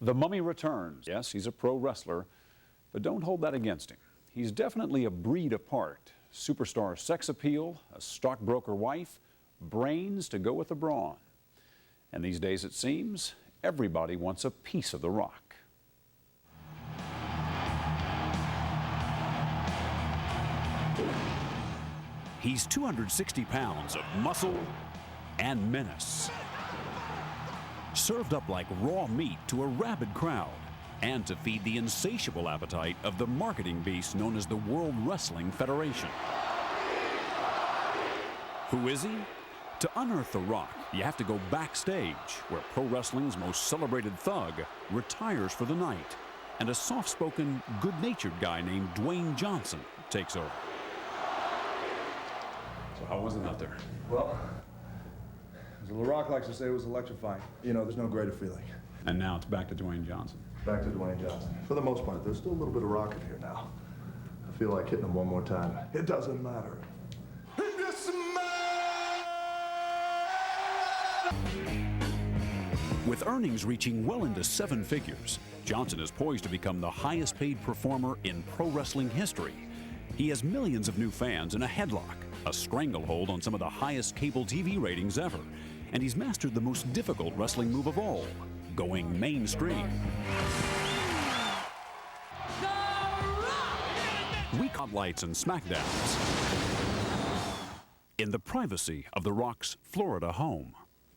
The Mummy returns. Yes, he's a pro wrestler, but don't hold that against him. He's definitely a breed apart. Superstar sex appeal, a stockbroker wife, brains to go with the brawn. And these days, it seems, everybody wants a piece of The Rock. He's 260 pounds of muscle and menace, served up like raw meat to a rabid crowd, and to feed the insatiable appetite of the marketing beast known as the World Wrestling Federation. Who is he? To unearth The Rock, you have to go backstage, where pro wrestling's most celebrated thug retires for the night, and a soft-spoken, good-natured guy named Dwayne Johnson takes over. So how was it out there? Well, as The Rock likes to say, it was electrifying. You know, there's no greater feeling. And now it's back to Dwayne Johnson. Back to Dwayne Johnson. For the most part, there's still a little bit of Rock in here now. I feel like hitting him one more time. It doesn't matter. It doesn't matter! With earnings reaching well into 7 figures, Johnson is poised to become the highest paid performer in pro wrestling history. He has millions of new fans in a headlock, a stranglehold on some of the highest cable TV ratings ever, and he's mastered the most difficult wrestling move of all, going mainstream. Week highlights and SmackDowns in the privacy of The Rock's Florida home.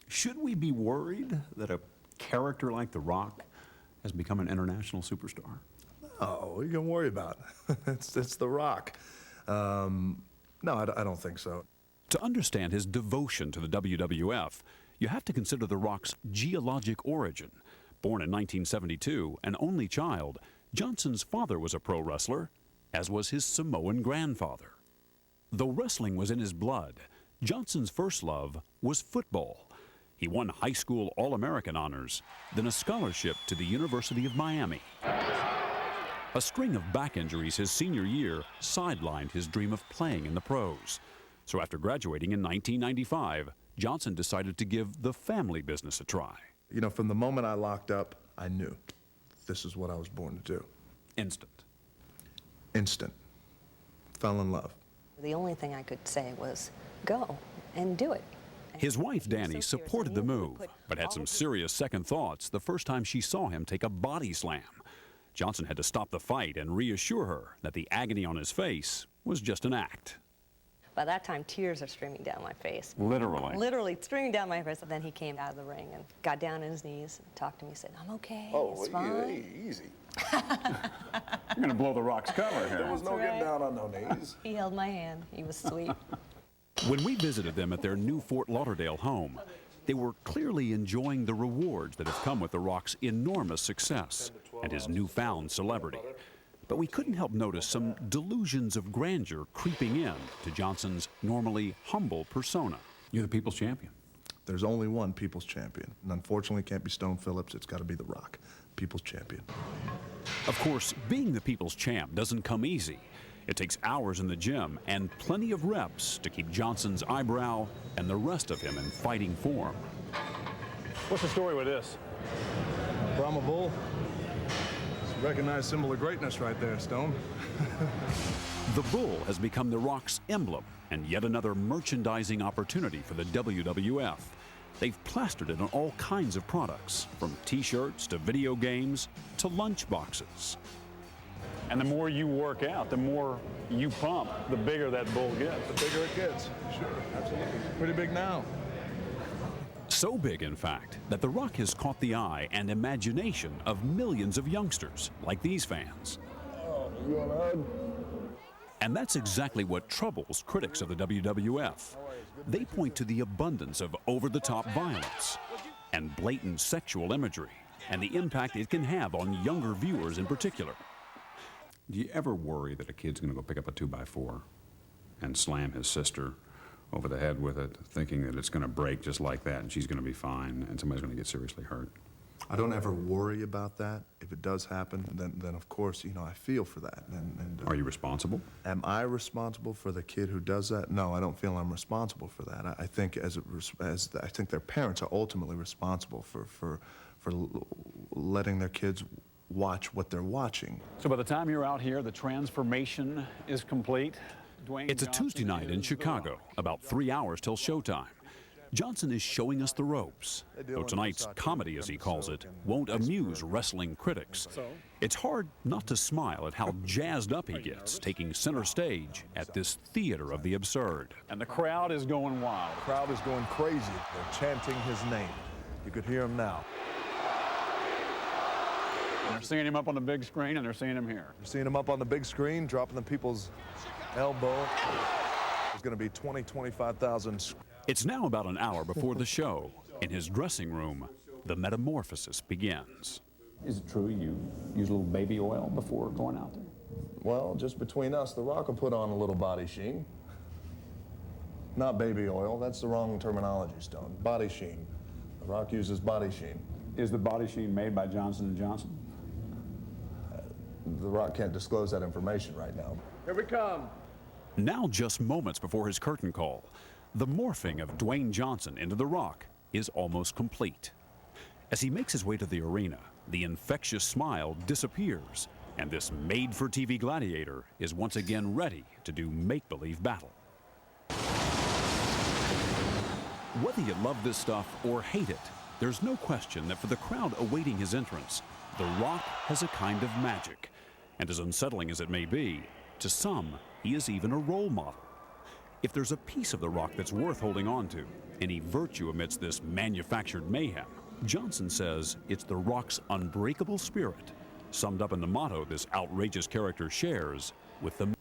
Should we be worried that a character like The Rock has become an international superstar? Oh, what are you going to worry about? It's The Rock. No, I don't think so. To understand his devotion to the WWF, you have to consider The Rock's geologic origin. Born in 1972, an only child, Johnson's father was a pro wrestler, as was his Samoan grandfather. Though wrestling was in his blood, Johnson's first love was football. He won high school All-American honors, then a scholarship to the University of Miami. A string of back injuries his senior year sidelined his dream of playing in the pros. So after graduating in 1995, Johnson decided to give the family business a try. You know, from the moment I locked up, I knew this is what I was born to do. Instant. Instant. Fell in love. The only thing I could say was, go and do it. His wife, Danny, supported the move, but had some serious second thoughts the first time she saw him take a body slam. Johnson had to stop the fight and reassure her that the agony on his face was just an act. By that time, tears are streaming down my face. Literally? Literally streaming down my face. And then he came out of the ring and got down on his knees and talked to me, said, I'm okay, it's fine. Easy. You're going to blow The Rock's cover here. There was no getting down on no knees. He held my hand. He was sweet. When we visited them at their new Fort Lauderdale home, they were clearly enjoying the rewards that have come with The Rock's enormous success and his newfound celebrity. But we couldn't help notice some delusions of grandeur creeping in to Johnson's normally humble persona. You're the people's champion. There's only one people's champion, and unfortunately it can't be Stone Phillips, it's got to be The Rock, people's champion. Of course, being the people's champ doesn't come easy. It takes hours in the gym and plenty of reps to keep Johnson's eyebrow and the rest of him in fighting form. What's the story with this? Brahma Bull. It's a recognized symbol of greatness right there, Stone. The bull has become The Rock's emblem and yet another merchandising opportunity for the WWF. They've plastered it on all kinds of products, from T-shirts to video games to lunch boxes. And the more you work out, the more you pump, the bigger that bull gets. The bigger it gets, sure, absolutely. Pretty big now. So big, in fact, that The Rock has caught the eye and imagination of millions of youngsters, like these fans. Oh, you want a hug? And that's exactly what troubles critics of the WWF. They point to the abundance of over-the-top violence and blatant sexual imagery, and the impact it can have on younger viewers in particular. Do you ever worry that a kid's going to go pick up a 2x4 and slam his sister over the head with it, thinking that it's going to break just like that and she's going to be fine and somebody's going to get seriously hurt? I don't ever worry about that. If it does happen, then of course, you know, I feel for that. Are you responsible? Am I responsible for the kid who does that? No, I don't feel I'm responsible for that. I think I think their parents are ultimately responsible for for letting their kids watch what they're watching. So by the time you're out here, the transformation is complete. Dwayne It's a Johnson Tuesday night in is Chicago, about 3 hours till showtime. Johnson is showing us the ropes, though tonight's comedy, as he calls it, won't amuse wrestling critics. It's hard not to smile at how jazzed up he gets, taking center stage at this theater of the absurd. And the crowd is going wild. The crowd is going crazy. They're chanting his name. You could hear him now. And they're seeing him up on the big screen, and they're seeing him here. You're seeing him up on the big screen, dropping the people's elbow. There's going to be 25,000. It's now about an hour before the show. In his dressing room, the metamorphosis begins. Is it true you use a little baby oil before going out there? Well, just between us, The Rock will put on a little body sheen. Not baby oil, that's the wrong terminology, Stone. Body sheen. The Rock uses body sheen. Is the body sheen made by Johnson & Johnson? The Rock can't disclose that information right now. Here we come. Now, just moments before his curtain call, the morphing of Dwayne Johnson into The Rock is almost complete. As he makes his way to the arena, the infectious smile disappears, and this made-for-TV gladiator is once again ready to do make-believe battle. Whether you love this stuff or hate it, there's no question that for the crowd awaiting his entrance, The Rock has a kind of magic. And as unsettling as it may be, to some, he is even a role model. If there's a piece of The Rock that's worth holding on to, any virtue amidst this manufactured mayhem, Johnson says it's The Rock's unbreakable spirit, summed up in the motto this outrageous character shares with the...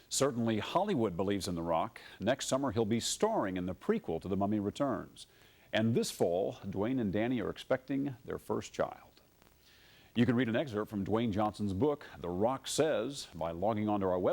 Certainly, Hollywood believes in The Rock. Next summer, he'll be starring in the prequel to The Mummy Returns. And this fall, Dwayne and Danny are expecting their first child. You can read an excerpt from Dwayne Johnson's book, The Rock Says, by logging onto our website.